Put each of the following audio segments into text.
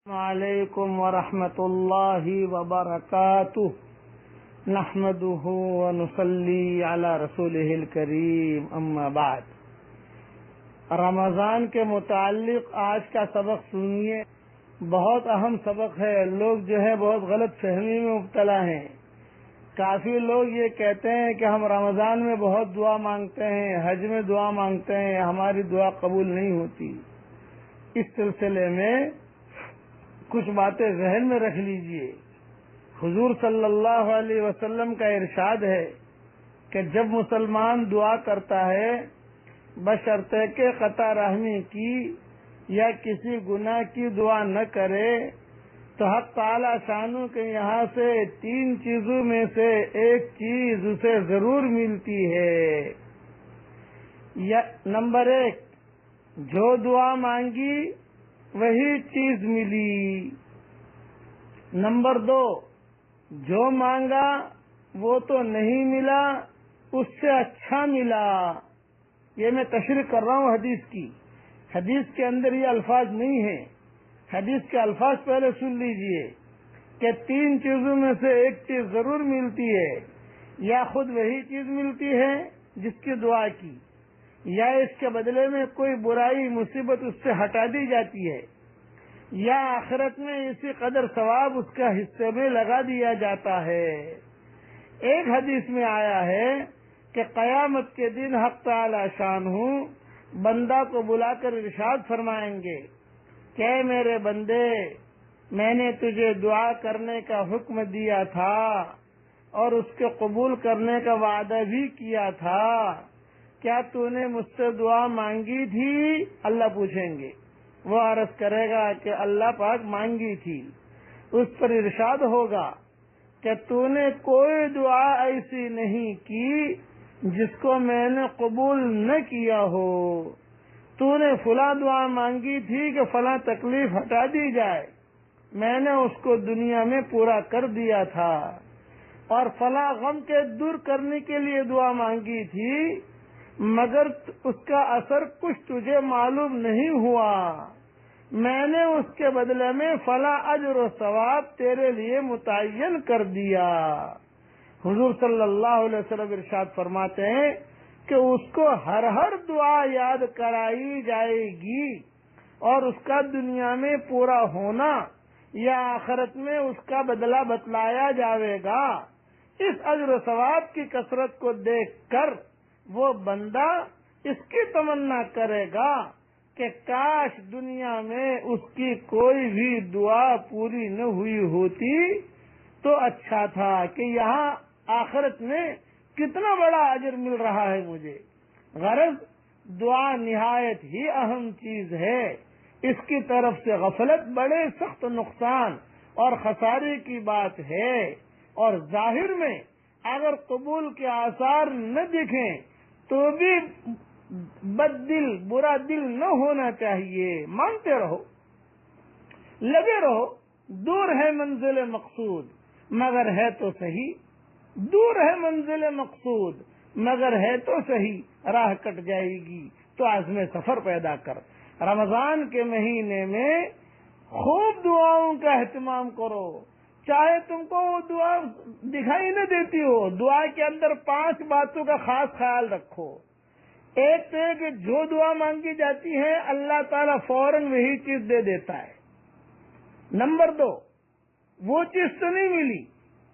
علیکم ورحمۃ اللہ وبرکاتہ نحمده ونصلی علی رسولہ الکریم اما بعد۔ رمضان کے متعلق آج کا سبق سنیے، بہت اہم سبق ہے۔ لوگ جو ہے بہت غلط فہمی میں مبتلا ہیں۔ کافی لوگ یہ کہتے ہیں کہ ہم رمضان میں بہت دعا مانگتے ہیں، حج میں دعا مانگتے ہیں، ہماری دعا قبول نہیں ہوتی۔ اس سلسلے میں کچھ باتیں ذہن میں رکھ لیجئے۔ حضور صلی اللہ علیہ وسلم کا ارشاد ہے کہ جب مسلمان دعا کرتا ہے بشرطے کہ قطع رحمی کی یا کسی گناہ کی دعا نہ کرے تو حق تعالی شانو کے یہاں سے 3 چیزوں میں سے ایک چیز اسے ضرور ملتی ہے۔ نمبر 1، جو دعا مانگی وہی چیز ملی۔ نمبر 2، جو مانگا وہ تو نہیں ملا، اس سے اچھا ملا۔ یہ میں تشریح کر رہا ہوں حدیث کی۔ حدیث کے اندر یہ الفاظ نہیں ہیں۔ حدیث کے الفاظ پہلے سن لیجئے کہ 3 چیزوں میں سے ایک چیز ضرور ملتی ہے، یا خود وہی چیز ملتی ہے جس کی دعا کی، یا اس کے بدلے میں کوئی برائی مصیبت اس سے ہٹا دی جاتی ہے، یا آخرت میں اسی قدر ثواب اس کا حصے میں لگا دیا جاتا ہے۔ ایک حدیث میں آیا ہے کہ قیامت کے دن حق تعالی شانہ بندہ کو بلا کر ارشاد فرمائیں گے کہ اے میرے بندے، میں نے تجھے دعا کرنے کا حکم دیا تھا اور اس کے قبول کرنے کا وعدہ بھی کیا تھا، کیا تو نے مجھ سے دعا مانگی تھی؟ اللہ پوچھیں گے۔ وہ عرض کرے گا کہ اللہ پاک مانگی تھی۔ اس پر ارشاد ہوگا کہ تو نے کوئی دعا ایسی نہیں کی جس کو میں نے قبول نہ کیا ہو۔ تو نے فلاں دعا مانگی تھی کہ فلاں تکلیف ہٹا دی جائے، میں نے اس کو دنیا میں پورا کر دیا تھا، اور فلاں غم کے دور کرنے کے لیے دعا مانگی تھی مگر اس کا اثر کچھ تجھے معلوم نہیں ہوا، میں نے اس کے بدلے میں فلاں اجر و ثواب تیرے لیے متعین کر دیا۔ حضور صلی اللہ علیہ وسلم ارشاد فرماتے ہیں کہ اس کو ہر دعا یاد کرائی جائے گی، اور اس کا دنیا میں پورا ہونا یا آخرت میں اس کا بدلہ بتلایا جائے گا۔ اس اجر و ثواب کی کثرت کو دیکھ کر وہ بندہ اس کی تمنا کرے گا کہ کاش دنیا میں اس کی کوئی بھی دعا پوری نہ ہوئی ہوتی تو اچھا تھا، کہ یہاں آخرت میں کتنا بڑا اجر مل رہا ہے مجھے۔ غرض دعا نہایت ہی اہم چیز ہے، اس کی طرف سے غفلت بڑے سخت نقصان اور خسارے کی بات ہے، اور ظاہر میں اگر قبول کے آثار نہ دکھیں تو بھی بد دل برا دل نہ ہونا چاہیے، مانگتے رہو، لگے رہو۔ دور ہے منزل مقصود مگر ہے تو صحیح، دور ہے منزل مقصود مگر ہے تو صحیح، راہ کٹ جائے گی تو عزم سفر پیدا کر۔ رمضان کے مہینے میں خوب دعاؤں کا اہتمام کرو، چاہے تم کو وہ دعا دکھائی نہ دیتی ہو، دعا کے اندر 5 باتوں کا خاص خیال رکھو۔ ایک تو کہ جو دعا مانگی جاتی ہے اللہ تعالیٰ فوراً وہی چیز دے دیتا ہے۔ نمبر 2، وہ چیز تو نہیں ملی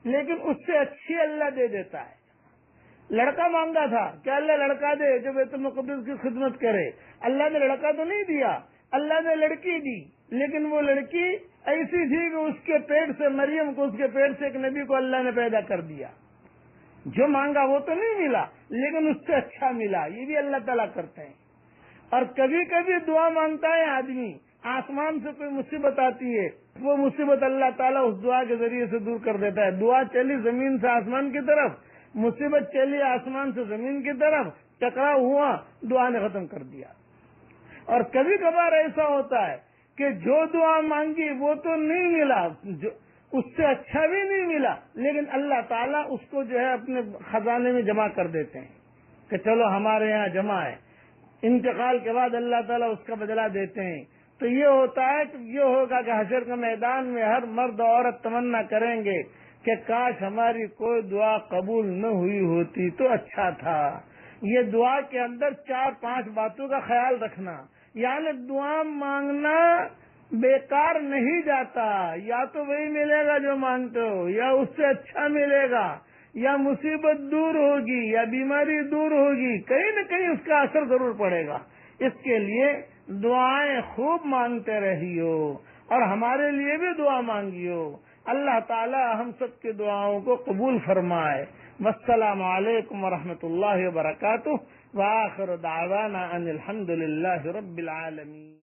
لیکن اس سے اچھی اللہ دے دیتا ہے۔ لڑکا مانگا تھا کہ اللہ لڑکا دے جو بیت المقدس کی خدمت کرے، اللہ نے لڑکا تو نہیں دیا، اللہ نے لڑکی دی، لیکن وہ لڑکی ایسی تھی کہ اس کے پیٹ سے مریم کو، اس کے پیٹ سے ایک نبی کو اللہ نے پیدا کر دیا۔ جو مانگا وہ تو نہیں ملا لیکن اس سے اچھا ملا، یہ بھی اللہ تعالیٰ کرتے ہیں۔ اور کبھی کبھی دعا مانگتا ہے آدمی، آسمان سے کوئی مصیبت آتی ہے، وہ مصیبت اللہ تعالیٰ اس دعا کے ذریعے سے دور کر دیتا ہے۔ دعا چلی زمین سے آسمان کی طرف، مصیبت چلی آسمان سے زمین کی طرف، ٹکراؤ ہوا، دعا نے ختم کر دیا۔ اور کبھی کبھار ایسا ہوتا ہے کہ جو دعا مانگی وہ تو نہیں ملا، اس سے اچھا بھی نہیں ملا، لیکن اللہ تعالیٰ اس کو جو ہے اپنے خزانے میں جمع کر دیتے ہیں کہ چلو ہمارے یہاں جمع ہے، انتقال کے بعد اللہ تعالیٰ اس کا بدلہ دیتے ہیں۔ تو یہ ہوتا ہے کہ یہ ہوگا کہ حشر کے میدان میں ہر مرد عورت تمنا کریں گے کہ کاش ہماری کوئی دعا قبول نہ ہوئی ہوتی تو اچھا تھا۔ یہ دعا کے اندر 4-5 باتوں کا خیال رکھنا، یعنی دعا مانگنا بیکار نہیں جاتا، یا تو وہی ملے گا جو مانگتے ہو، یا اس سے اچھا ملے گا، یا مصیبت دور ہوگی، یا بیماری دور ہوگی، کہیں نہ کہیں اس کا اثر ضرور پڑے گا۔ اس کے لیے دعائیں خوب مانگتے رہیو اور ہمارے لیے بھی دعا مانگیو۔ اللہ تعالی ہم سب کی دعاؤں کو قبول فرمائے۔ والسلام علیکم ورحمۃ اللہ وبرکاتہ، وآخر دعوانا ان الحمد للہ رب العالمین۔